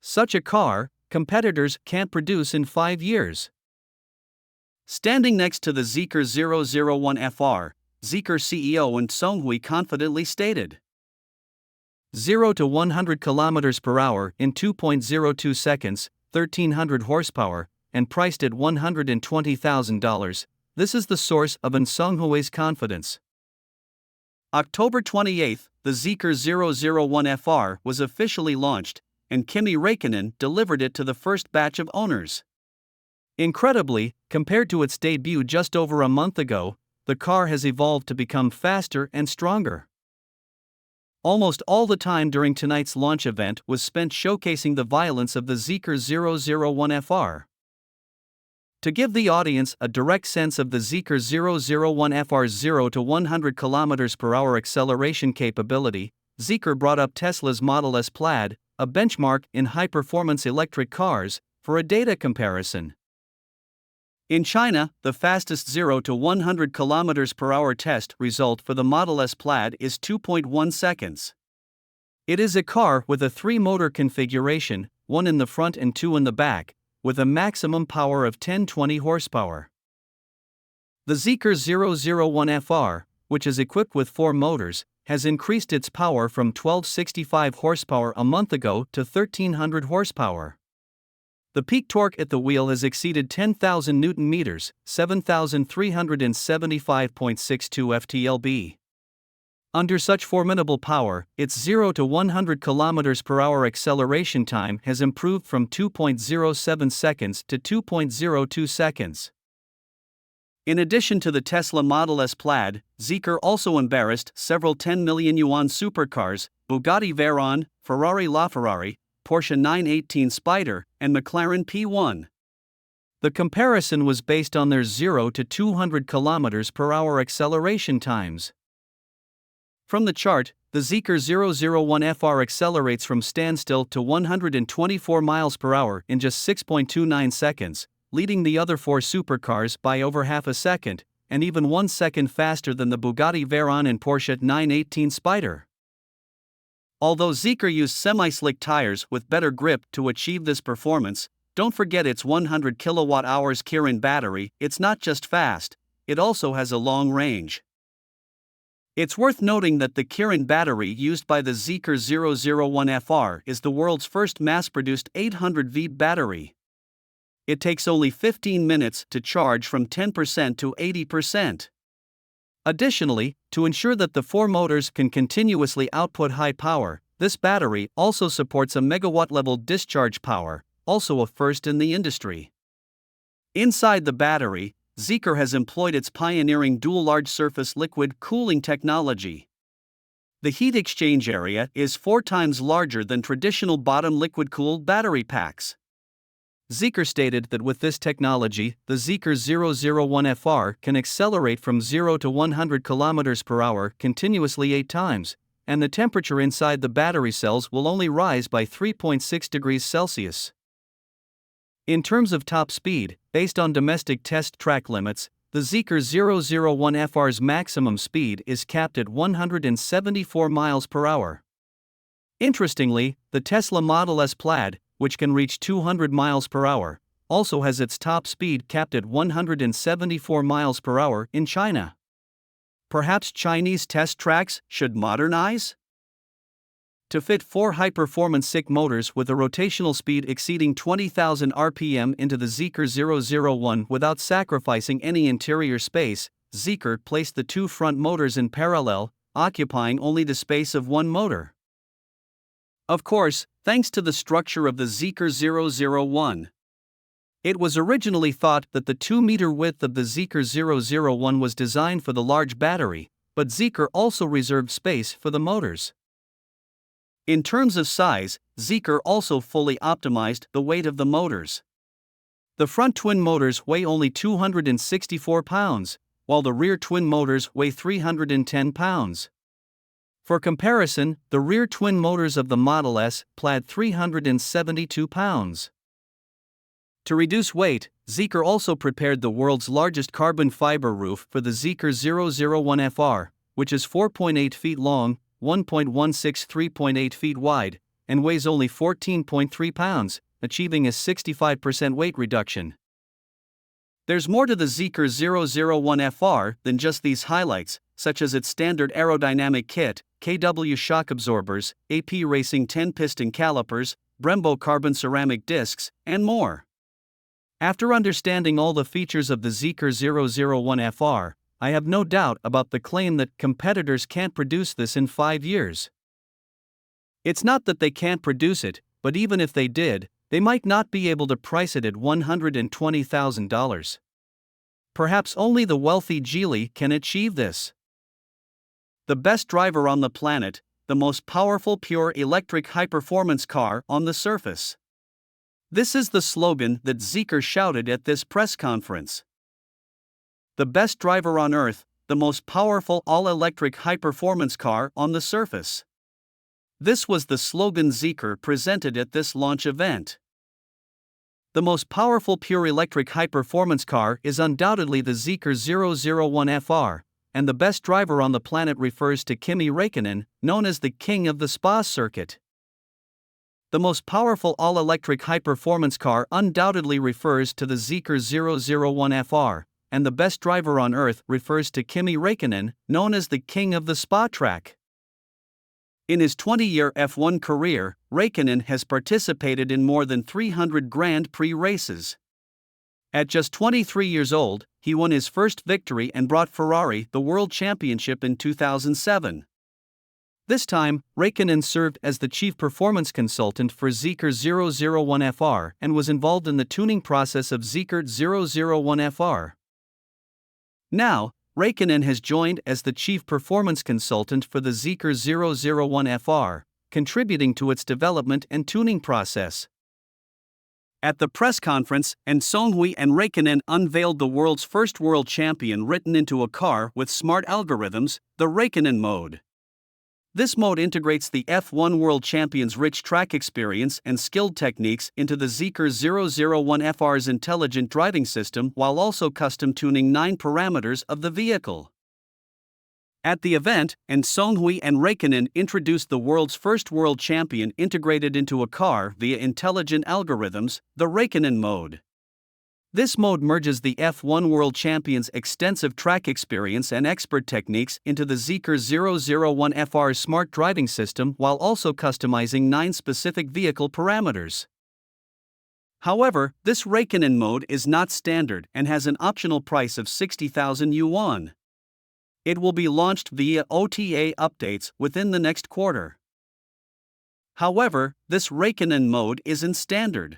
Such a car, competitors can't produce in 5 years. Standing next to the Zeekr 001 FR, Zeekr CEO and Songhui confidently stated, 0 to 100 km per hour in 2.02 seconds, 1300 horsepower, and priced at $120,000. This is the source of Songhui's confidence. October 28, the Zeekr 001 FR was officially launched, and Kimi Räikkönen delivered it to the first batch of owners. Incredibly, compared to its debut just over a month ago, the car has evolved to become faster and stronger. Almost all the time during tonight's launch event was spent showcasing the violence of the Zeekr 001 FR. To give the audience a direct sense of the Zeekr 001 FR's 0 to 100 km per hour acceleration capability, Zeekr brought up Tesla's Model S Plaid, a benchmark in high-performance electric cars, for a data comparison. In China, the fastest 0 to 100 km per hour test result for the Model S Plaid is 2.1 seconds. It is a car with a 3-motor configuration, 1 in the front and 2 in the back, with a maximum power of 1020 horsepower. The Zeekr 001 FR, which is equipped with 4 motors, has increased its power from 1265 horsepower a month ago to 1300 horsepower. The peak torque at the wheel has exceeded 10,000 Nm, 7,375.62 ft-lb. Under such formidable power, its 0 to 100 km per hour acceleration time has improved from 2.07 seconds to 2.02 seconds. In addition to the Tesla Model S Plaid, Zeekr also embarrassed several 10 million yuan supercars: Bugatti Veyron, Ferrari LaFerrari, Porsche 918 Spyder, and McLaren P1. The comparison was based on their 0 to 200 km per hour acceleration times. From the chart, the Zeekr 001 FR accelerates from standstill to 124 miles per hour in just 6.29 seconds, leading the other 4 supercars by over half a second, and even 1 second faster than the Bugatti Veyron and Porsche 918 Spyder. Although Zeekr used semi-slick tires with better grip to achieve this performance, don't forget its 100 kWh Kirin battery. It's not just fast, it also has a long range. It's worth noting that the Kirin battery used by the Zeekr 001 FR is the world's first mass-produced 800V battery. It takes only 15 minutes to charge from 10% to 80%. Additionally, to ensure that the 4 motors can continuously output high power, this battery also supports a megawatt-level discharge power, also a first in the industry. Inside the battery, Zeekr has employed its pioneering dual large-surface liquid cooling technology. The heat exchange area is 4 times larger than traditional bottom liquid-cooled battery packs. Zeekr stated that with this technology, the Zeekr 001 FR can accelerate from 0 to 100 km per hour continuously 8 times, and the temperature inside the battery cells will only rise by 3.6 degrees Celsius. In terms of top speed, based on domestic test track limits, the Zeekr 001 FR's maximum speed is capped at 174 miles per hour. Interestingly, the Tesla Model S Plaid, which can reach 200 miles per hour, also has its top speed capped at 174 miles per hour in China. Perhaps Chinese test tracks should modernize? To fit 4 high-performance SiC motors with a rotational speed exceeding 20,000 rpm into the Zeekr 001 without sacrificing any interior space, Zeekr placed the 2 front motors in parallel, occupying only the space of 1 motor. Of course, thanks to the structure of the Zeekr 001. It was originally thought that the 2-meter width of the Zeekr 001 was designed for the large battery, but Zeekr also reserved space for the motors. In terms of size, Zeekr also fully optimized the weight of the motors. The front twin motors weigh only 264 pounds, while the rear twin motors weigh 310 pounds. For comparison, the rear twin motors of the Model S Plaid 372 pounds. To reduce weight, Zeekr also prepared the world's largest carbon fiber roof for the Zeekr 001 FR, which is 4.8 feet long, 1.163.8 feet wide, and weighs only 14.3 pounds, achieving a 65% weight reduction. There's more to the Zeekr 001 FR than just these highlights, such as its standard aerodynamic kit, KW shock absorbers, AP Racing 10-piston calipers, Brembo carbon ceramic discs, and more. After understanding all the features of the Zeekr 001 FR, I have no doubt about the claim that competitors can't produce this in 5 years. It's not that they can't produce it, but even if they did, they might not be able to price it at $120,000. Perhaps only the wealthy Geely can achieve this. The best driver on the planet, the most powerful pure electric high-performance car on the surface. This is the slogan that Zeekr shouted at this press conference. The best driver on Earth, the most powerful all-electric high-performance car on the surface. This was the slogan Zeekr presented at this launch event. The most powerful pure electric high-performance car is undoubtedly the Zeekr 001 FR, and the best driver on the planet refers to Kimi Räikkönen, known as the king of the Spa circuit. The most powerful all-electric high-performance car undoubtedly refers to the Zeekr 001 FR, and the best driver on Earth refers to Kimi Räikkönen, known as the king of the Spa track. In his 20-year F1 career, Räikkönen has participated in more than 300 Grand Prix races. At just 23 years old, he won his first victory and brought Ferrari the World Championship in 2007. This time, Räikkönen served as the chief performance consultant for Zeekr 001 FR and was involved in the tuning process of Zeekr 001 FR. Now, Räikkönen has joined as the chief performance consultant for the Zeekr 001 FR, contributing to its development and tuning process. At the press conference, Seunghui and Räikkönen unveiled the world's first world champion written into a car with smart algorithms, the Räikkönen mode. This mode integrates the F1 world champion's rich track experience and skilled techniques into the Zeekr 001 FR's intelligent driving system while also custom tuning 9 parameters of the vehicle. At the event, Seunghui and Räikkönen introduced the world's first world champion integrated into a car via intelligent algorithms, the Räikkönen mode. This mode merges the F1 world champion's extensive track experience and expert techniques into the Zeekr 001 FR's smart driving system while also customizing 9 specific vehicle parameters. However, this Räikkönen mode is not standard and has an optional price of 60,000 yuan. It will be launched via OTA updates within the next quarter. However, this Räikkönen mode isn't standard.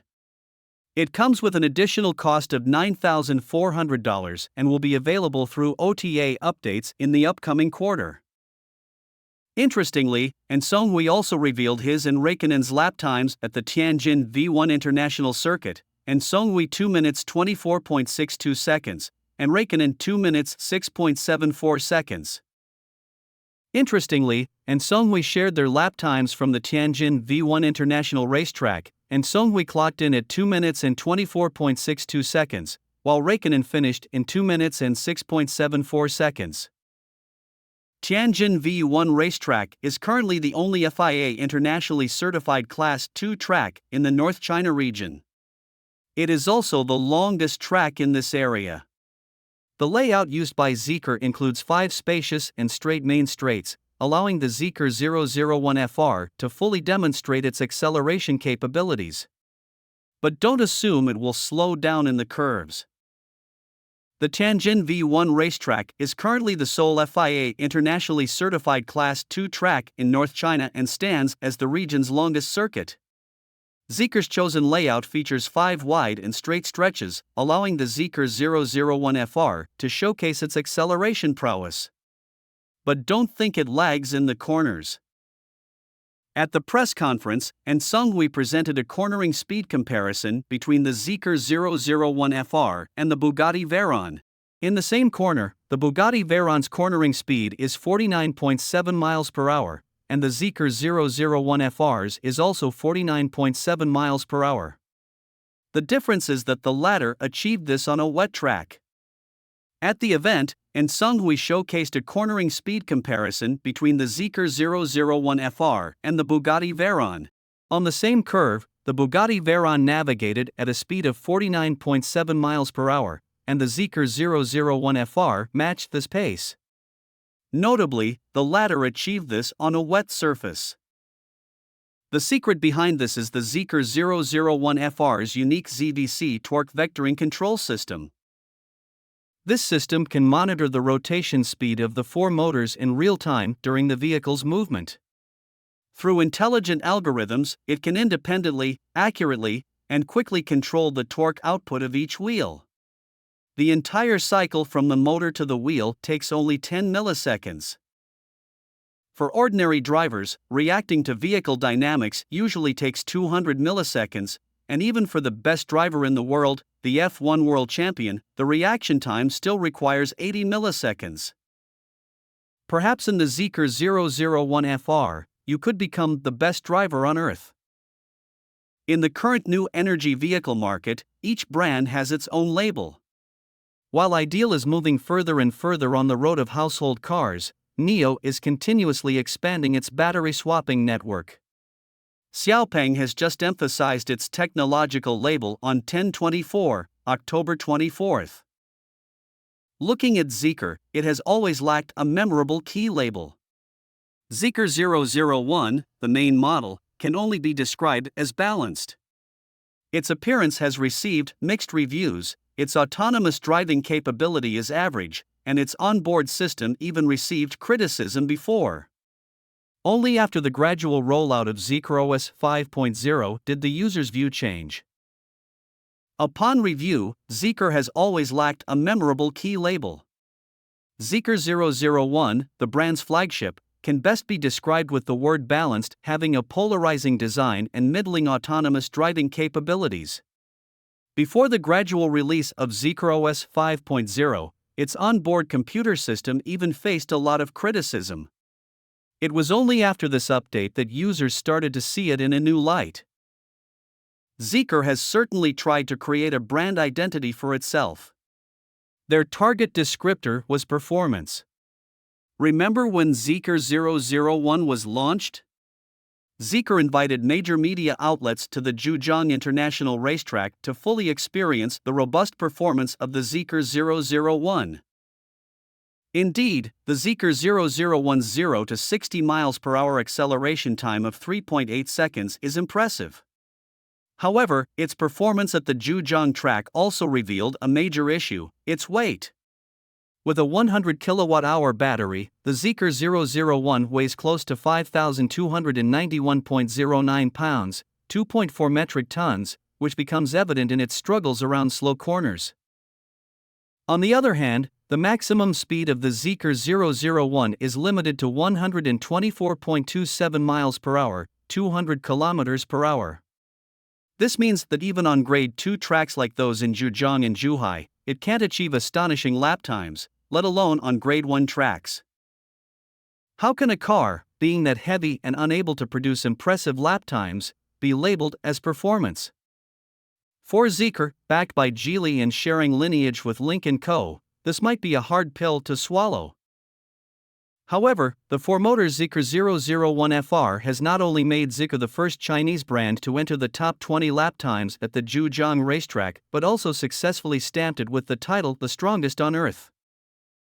It comes with an additional cost of $9,400 and will be available through OTA updates in the upcoming quarter. Interestingly, Seunghui also revealed his and Räikkönen's lap times at the Tianjin V1 International Circuit, Seunghui 2 minutes 24.62 seconds, and Räikkönen 2 minutes 6.74 seconds. Interestingly, Seunghui shared their lap times from the Tianjin V1 International Racetrack, Seunghui clocked in at 2 minutes and 24.62 seconds, while Räikkönen finished in 2 minutes and 6.74 seconds. Tianjin V1 Racetrack is currently the only FIA internationally certified Class 2 track in the North China region. It is also the longest track in this area. The layout used by Zeekr includes 5 spacious and straight main straights, allowing the Zeekr 001 FR to fully demonstrate its acceleration capabilities. But don't assume it will slow down in the curves. The Tianjin V1 racetrack is currently the sole FIA internationally certified Class 2 track in North China and stands as the region's longest circuit. Zeekr's chosen layout features 5 wide and straight stretches, allowing the Zeekr 001 FR to showcase its acceleration prowess. But don't think it lags in the corners. At the press conference, Seunghui presented a cornering speed comparison between the Zeekr 001 FR and the Bugatti Veyron. In the same corner, the Bugatti Veyron's cornering speed is 49.7 miles per hour, and the Zeekr 001 FR's is also 49.7 miles per hour. The difference is that the latter achieved this on a wet track. At the event, Seunghui showcased a cornering speed comparison between the Zeekr 001 FR and the Bugatti Veyron. On the same curve, the Bugatti Veyron navigated at a speed of 49.7 miles per hour, and the Zeekr 001 FR matched this pace. Notably, the latter achieved this on a wet surface. The secret behind this is the Zeekr 001 FR's unique ZVC torque vectoring control system. This system can monitor the rotation speed of the four motors in real time during the vehicle's movement. Through intelligent algorithms, it can independently, accurately, and quickly control the torque output of each wheel. The entire cycle from the motor to the wheel takes only 10 milliseconds. For ordinary drivers, reacting to vehicle dynamics usually takes 200 milliseconds, and even for the best driver in the world, the F1 world champion, the reaction time still requires 80 milliseconds. Perhaps in the Zeekr 001 FR, you could become the best driver on Earth. In the current new energy vehicle market, each brand has its own label. While Ideal is moving further and further on the road of household cars, NIO is continuously expanding its battery swapping network. Xiaopeng has just emphasized its technological label on 10/24, October 24th. Looking at Zeekr, it has always lacked a memorable key label. Zeekr 001, the main model, can only be described as balanced. Its appearance has received mixed reviews, its autonomous driving capability is average, and its onboard system even received criticism before. Only after the gradual rollout of Zeekr OS 5.0 did the user's view change. Upon review, Zeekr has always lacked a memorable key label. Zeekr 001, the brand's flagship, can best be described with the word balanced, having a polarizing design and middling autonomous driving capabilities. Before the gradual release of Zeekr OS 5.0, its onboard computer system even faced a lot of criticism. It was only after this update that users started to see it in a new light. Zeekr has certainly tried to create a brand identity for itself. Their target descriptor was performance. Remember when Zeekr 001 was launched? Zeekr invited major media outlets to the Zhejiang International Racetrack to fully experience the robust performance of the Zeekr 001. Indeed, the Zeekr 001's 0 to 60 miles per hour acceleration time of 3.8 seconds is impressive. However, its performance at the Zhejiang track also revealed a major issue: its weight. With a 100 kilowatt-hour battery, the Zeekr 001 weighs close to 5,291.09 pounds, 2.4 metric tons, which becomes evident in its struggles around slow corners. On the other hand, the maximum speed of the Zeekr 001 is limited to 124.27 miles per hour, 200 kilometers per hour. This means that even on Grade 2 tracks like those in Zhejiang and Zhuhai, it can't achieve astonishing lap times, let alone on Grade 1 tracks. How can a car, being that heavy and unable to produce impressive lap times, be labeled as performance? For Zeekr, backed by Geely and sharing lineage with Lynk & Co., this might be a hard pill to swallow. However, the four-motor Zeekr 001 FR has not only made Zeekr the first Chinese brand to enter the top 20 lap times at the Zhejiang racetrack but also successfully stamped it with the title the strongest on Earth.